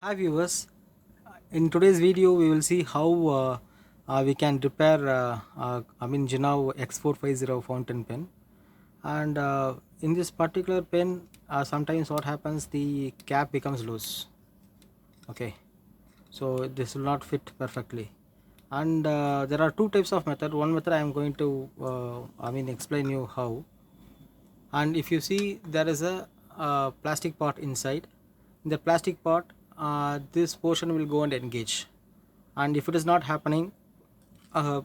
Hi viewers, in today's video we will see how we can repair Jinhao X450 fountain pen. And in this particular pen, sometimes what happens, the cap becomes loose. Okay, so this will not fit perfectly. And there are two types of method. One method I am going to explain you how. And if you see, there is a plastic part inside. In the plastic part, this portion will go and engage, and if it is not happening, uh,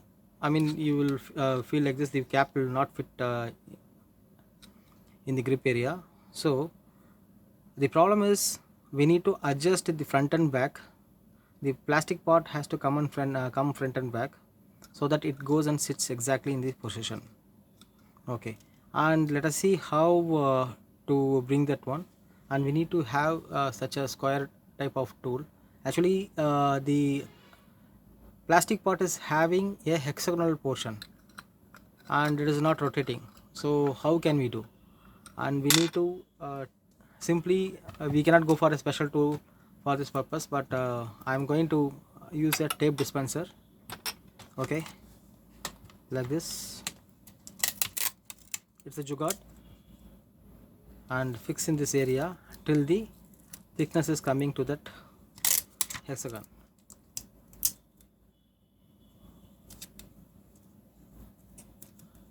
you will feel like this, the cap will not fit in the grip area. So the problem is, we need to adjust the front and back. The plastic part has to come front and back, so that it goes and sits exactly in this position. Okay, and let us see how to bring that one. And we need to have such a square type of tool. Actually, the plastic part is having a hexagonal portion and it is not rotating. So how can we do? And we need to simply we cannot go for a special tool for this purpose, but I am going to use a tape dispenser. Okay, like this. It's a jugaad, and fix in this area till the thickness is coming to that hexagon.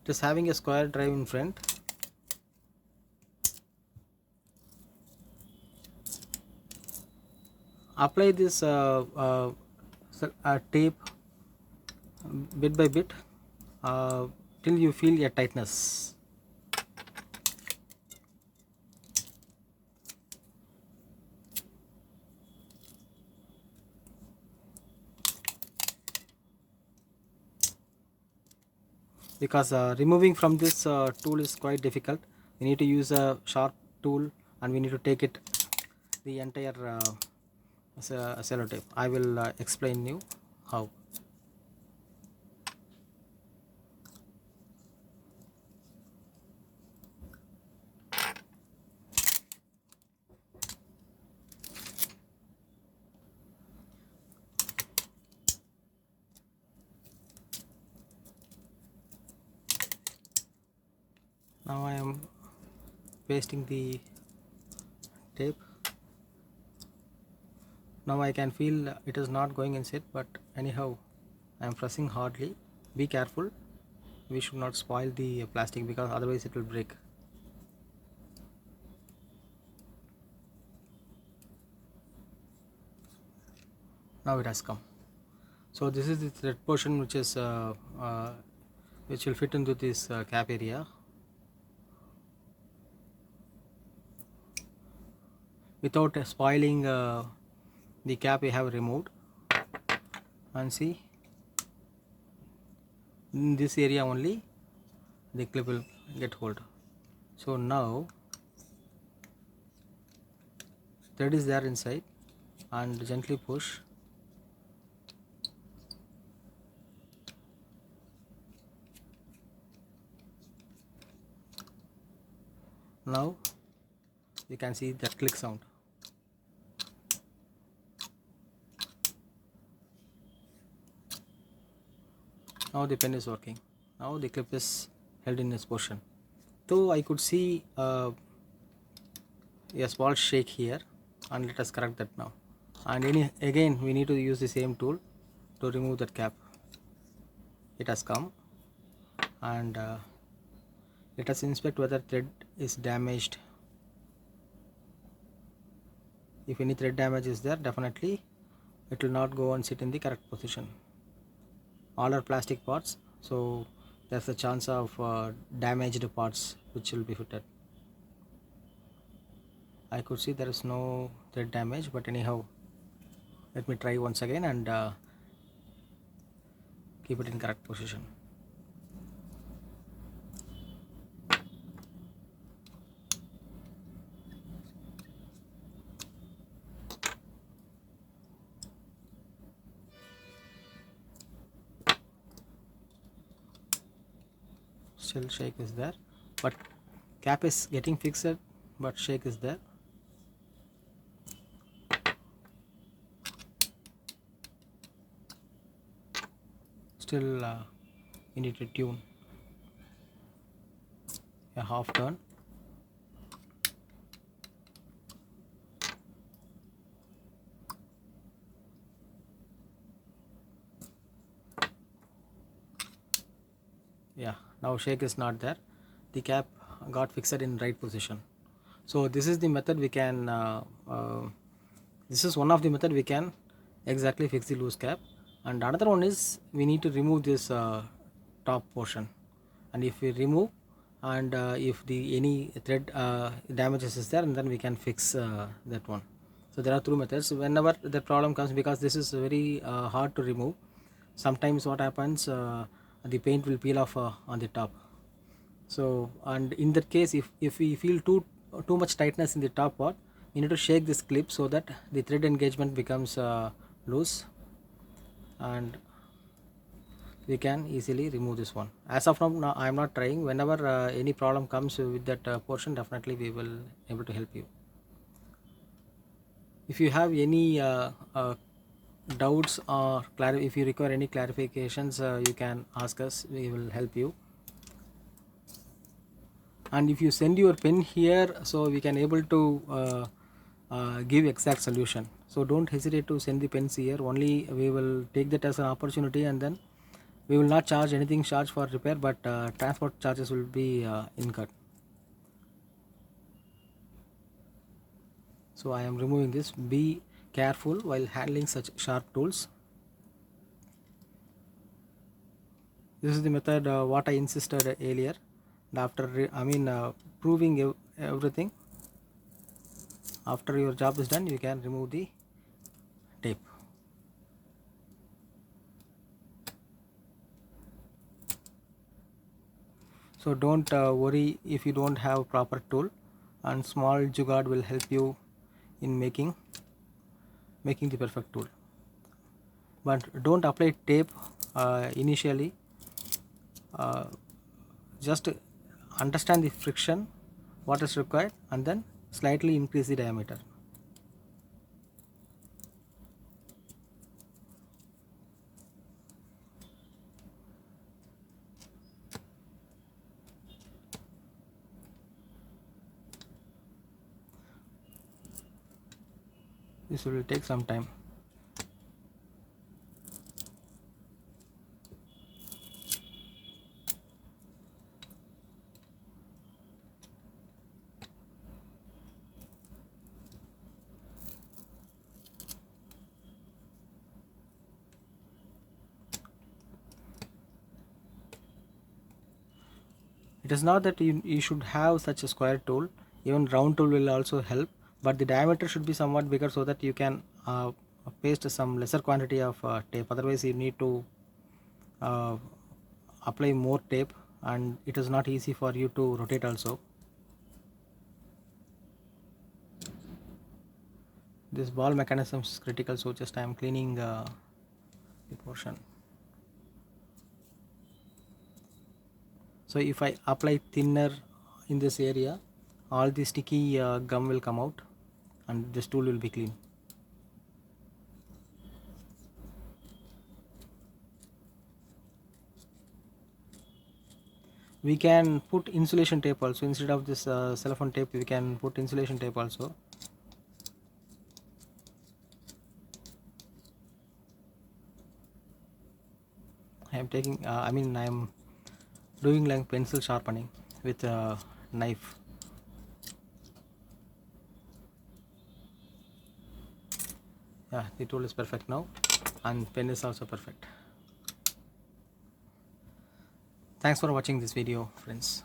It is having a square drive in front. Apply this tape bit by bit till you feel a tightness. Because removing from this tool is quite difficult. We need to use a sharp tool, and we need to take it the entire sellotape. I will explain you how. Now I am pasting the tape. Now I can feel it is not going inside, but anyhow I am pressing hardly. Be careful, we should not spoil the plastic, because otherwise it will break. Now it has come. So this is the thread portion which will fit into this cap area. Without spoiling the cap, we have removed, and see, in this area only the clip will get hold. So now thread is there inside, and gently push. Now you can see that click sound. Now the pen is working. Now the clip is held in its position. Though I could see a small shake here, and let us correct that now. And again we need to use the same tool to remove that cap. It has come, and let us inspect whether thread is damaged. If any thread damage is there, definitely it will not go and sit in the correct position. All are plastic parts, so there's a chance of damaged parts which will be fitted. I could see there is no thread damage, but anyhow let me try once again and keep it in correct position. Still shake is there, but cap is getting fixed, but shake is there. Still you need to tune a half turn. Yeah, now shake is not there, the cap got fixed in right position. So this is the method we can this is one of the method we can exactly fix the loose cap. And another one is we need to remove this top portion, and if we remove, and if the any thread damages is there, and then we can fix that one. So there are two methods whenever the problem comes, because this is very hard to remove. Sometimes what happens, the paint will peel off on the top. So, and in that case, if we feel too much tightness in the top part, we need to shake this clip so that the thread engagement becomes loose, and we can easily remove this one. As of now I am not trying. Whenever any problem comes with that portion, definitely we will able to help you. If you have any doubts, or if you require any clarifications, you can ask us, we will help you. And if you send your pen here, so we can able to give exact solution. So don't hesitate to send the pens here. Only we will take that as an opportunity, and then we will not charge anything charge for repair, but transport charges will be incurred. So I am removing this. Be careful while handling such sharp tools. This is the method what I insisted earlier. After proving everything, after your job is done, you can remove the tape. So don't worry if you don't have proper tool, and small jugaad will help you in making the perfect tool. But don't apply tape initially. Just understand the friction what is required, and then slightly increase the diameter. This will take some time. It is not that you should have such a square tool. Even round tool will also help, but the diameter should be somewhat bigger so that you can paste some lesser quantity of tape. Otherwise you need to uh, apply more tape, and it is not easy for you to rotate also. This ball mechanism is critical, so just I am cleaning the portion. So if I apply thinner in this area, all the sticky gum will come out, and this tool will be clean. We can put insulation tape also. Instead of this cellophane tape, we can put insulation tape also. I am taking I am doing like pencil sharpening with a knife. Yeah, the tool is perfect now, and pen is also perfect. Thanks for watching this video, friends.